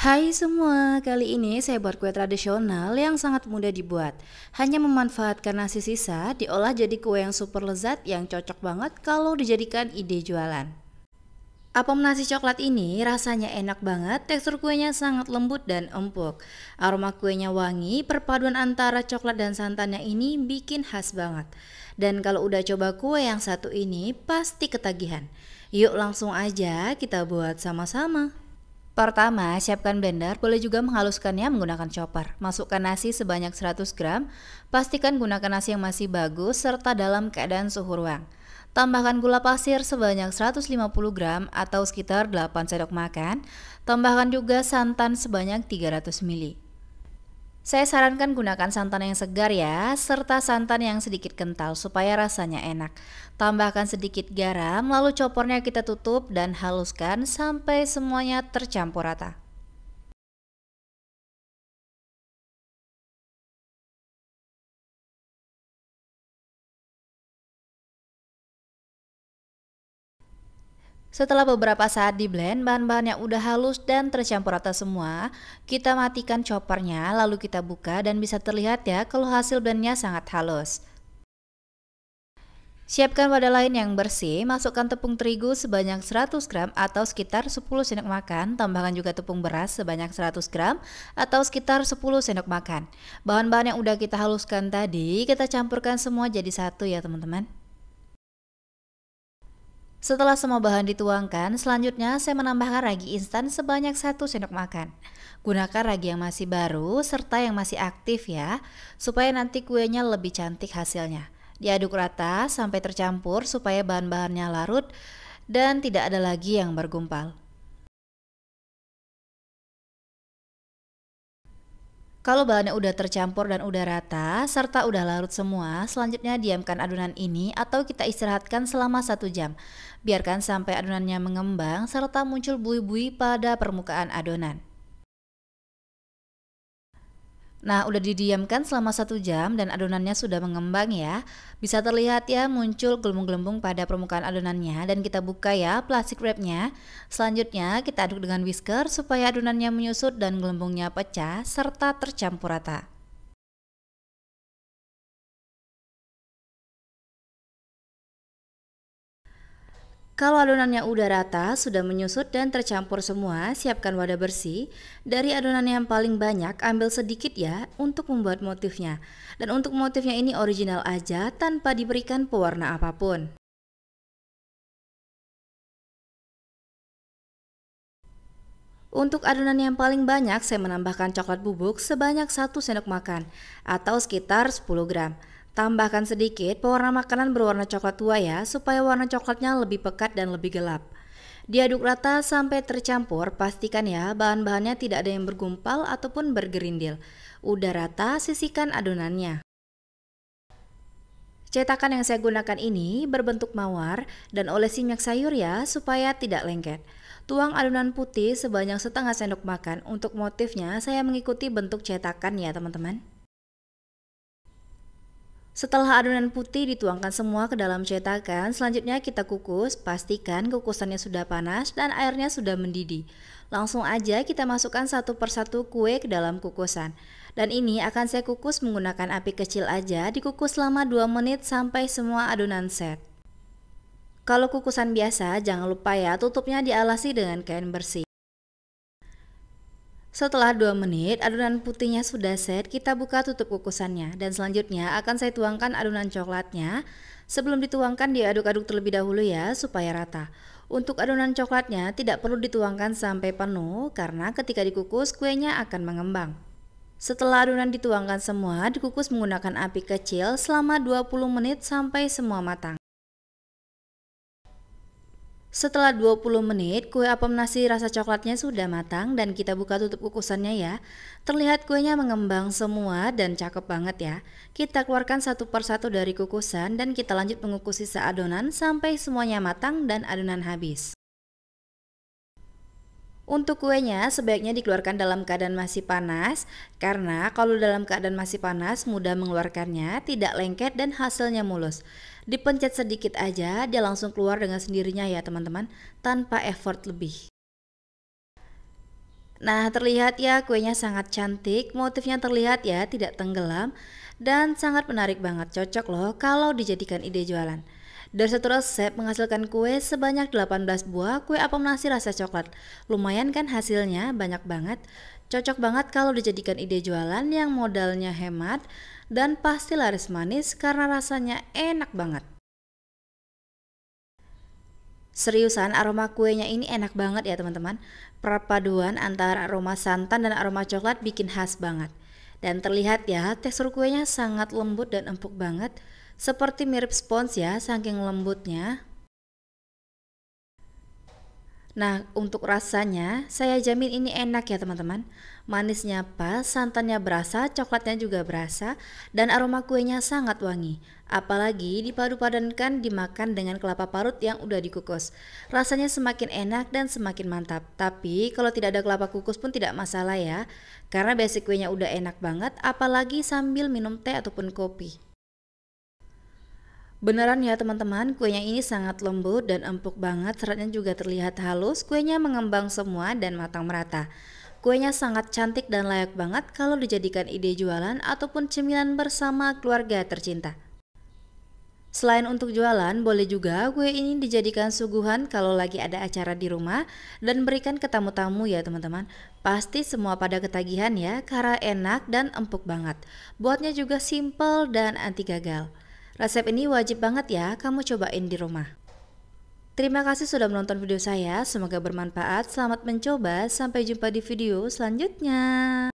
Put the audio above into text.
Hai semua, kali ini saya buat kue tradisional yang sangat mudah dibuat. Hanya memanfaatkan nasi sisa, diolah jadi kue yang super lezat yang cocok banget kalau dijadikan ide jualan. Apem nasi coklat ini rasanya enak banget, tekstur kuenya sangat lembut dan empuk. Aroma kuenya wangi, perpaduan antara coklat dan santannya ini bikin khas banget. Dan kalau udah coba kue yang satu ini, pasti ketagihan. Yuk langsung aja kita buat sama-sama. Pertama, siapkan blender, boleh juga menghaluskannya menggunakan chopper. Masukkan nasi sebanyak 100 gram, pastikan gunakan nasi yang masih bagus serta dalam keadaan suhu ruang. Tambahkan gula pasir sebanyak 150 gram atau sekitar 8 sendok makan. Tambahkan juga santan sebanyak 300 ml. Saya sarankan gunakan santan yang segar ya, serta santan yang sedikit kental supaya rasanya enak. Tambahkan sedikit garam, lalu copornya kita tutup dan haluskan sampai semuanya tercampur rata. Setelah beberapa saat di blend, bahan-bahan yang udah halus dan tercampur rata semua, kita matikan choppernya lalu kita buka dan bisa terlihat ya kalau hasil blendnya sangat halus. Siapkan wadah lain yang bersih, masukkan tepung terigu sebanyak 100 gram atau sekitar 10 sendok makan, tambahkan juga tepung beras sebanyak 100 gram atau sekitar 10 sendok makan. Bahan-bahan yang udah kita haluskan tadi, kita campurkan semua jadi satu ya teman-teman. Setelah semua bahan dituangkan, selanjutnya saya menambahkan ragi instan sebanyak 1 sendok makan. Gunakan ragi yang masih baru serta yang masih aktif ya, supaya nanti kuenya lebih cantik hasilnya. Diaduk rata sampai tercampur supaya bahan-bahannya larut dan tidak ada lagi yang bergumpal. Kalau bahannya udah tercampur dan udah rata, serta udah larut semua, selanjutnya diamkan adonan ini atau kita istirahatkan selama 1 jam. Biarkan sampai adonannya mengembang serta muncul buih-buih pada permukaan adonan. Nah, udah didiamkan selama 1 jam dan adonannya sudah mengembang ya. Bisa terlihat ya muncul gelembung-gelembung pada permukaan adonannya dan kita buka ya plastik wrapnya. Selanjutnya kita aduk dengan whisker supaya adonannya menyusut dan gelembungnya pecah serta tercampur rata. Kalau adonannya udah rata, sudah menyusut dan tercampur semua, siapkan wadah bersih. Dari adonan yang paling banyak, ambil sedikit ya untuk membuat motifnya. Dan untuk motifnya ini original aja tanpa diberikan pewarna apapun. Untuk adonan yang paling banyak, saya menambahkan coklat bubuk sebanyak 1 sendok makan atau sekitar 10 gram. Tambahkan sedikit pewarna makanan berwarna coklat tua ya, supaya warna coklatnya lebih pekat dan lebih gelap. Diaduk rata sampai tercampur, pastikan ya bahan-bahannya tidak ada yang bergumpal ataupun bergerindil. Udah rata, sisihkan adonannya. Cetakan yang saya gunakan ini berbentuk mawar dan olesi minyak sayur ya supaya tidak lengket. Tuang adonan putih sebanyak setengah sendok makan. Untuk motifnya saya mengikuti bentuk cetakan ya teman-teman. Setelah adonan putih dituangkan semua ke dalam cetakan, selanjutnya kita kukus. Pastikan kukusannya sudah panas dan airnya sudah mendidih. Langsung aja kita masukkan satu persatu kue ke dalam kukusan. Dan ini akan saya kukus menggunakan api kecil aja, dikukus selama 2 menit sampai semua adonan set. Kalau kukusan biasa, jangan lupa ya tutupnya dialasi dengan kain bersih. Setelah 2 menit, adonan putihnya sudah set, kita buka tutup kukusannya. Dan selanjutnya akan saya tuangkan adonan coklatnya. Sebelum dituangkan diaduk-aduk terlebih dahulu ya, supaya rata. Untuk adonan coklatnya tidak perlu dituangkan sampai penuh, karena ketika dikukus kuenya akan mengembang. Setelah adonan dituangkan semua, dikukus menggunakan api kecil selama 20 menit sampai semua matang. Setelah 20 menit, kue apem nasi rasa coklatnya sudah matang dan kita buka tutup kukusannya ya. Terlihat kuenya mengembang semua dan cakep banget ya. Kita keluarkan satu persatu dari kukusan dan kita lanjut mengukus sisa adonan sampai semuanya matang dan adonan habis. Untuk kuenya sebaiknya dikeluarkan dalam keadaan masih panas, karena kalau dalam keadaan masih panas mudah mengeluarkannya, tidak lengket dan hasilnya mulus. Dipencet sedikit aja, dia langsung keluar dengan sendirinya ya teman-teman, tanpa effort lebih. Nah, terlihat ya kuenya sangat cantik, motifnya terlihat ya tidak tenggelam, dan sangat menarik banget, cocok loh kalau dijadikan ide jualan. Dari satu resep menghasilkan kue sebanyak 18 buah kue apem nasi rasa coklat. Lumayan kan hasilnya, banyak banget. Cocok banget kalau dijadikan ide jualan yang modalnya hemat dan pasti laris manis karena rasanya enak banget. Seriusan aroma kuenya ini enak banget ya teman-teman. Perpaduan antara aroma santan dan aroma coklat bikin khas banget. Dan terlihat ya tekstur kuenya sangat lembut dan empuk banget. Seperti mirip spons ya saking lembutnya. Nah, untuk rasanya, saya jamin ini enak ya teman-teman. Manisnya pas, santannya berasa, coklatnya juga berasa, dan aroma kuenya sangat wangi. Apalagi dipadu-padankan dimakan dengan kelapa parut yang udah dikukus. Rasanya semakin enak dan semakin mantap. Tapi kalau tidak ada kelapa kukus pun tidak masalah ya. Karena basic kuenya udah enak banget, apalagi sambil minum teh ataupun kopi. Beneran ya teman-teman, kuenya ini sangat lembut dan empuk banget, seratnya juga terlihat halus, kuenya mengembang semua dan matang merata. Kuenya sangat cantik dan layak banget kalau dijadikan ide jualan ataupun cemilan bersama keluarga tercinta. Selain untuk jualan, boleh juga kue ini dijadikan suguhan kalau lagi ada acara di rumah dan berikan ke tamu-tamu ya teman-teman. Pasti semua pada ketagihan ya, karena enak dan empuk banget. Buatnya juga simple dan anti gagal. Resep ini wajib banget ya kamu cobain di rumah. Terima kasih sudah menonton video saya, semoga bermanfaat. Selamat mencoba, sampai jumpa di video selanjutnya.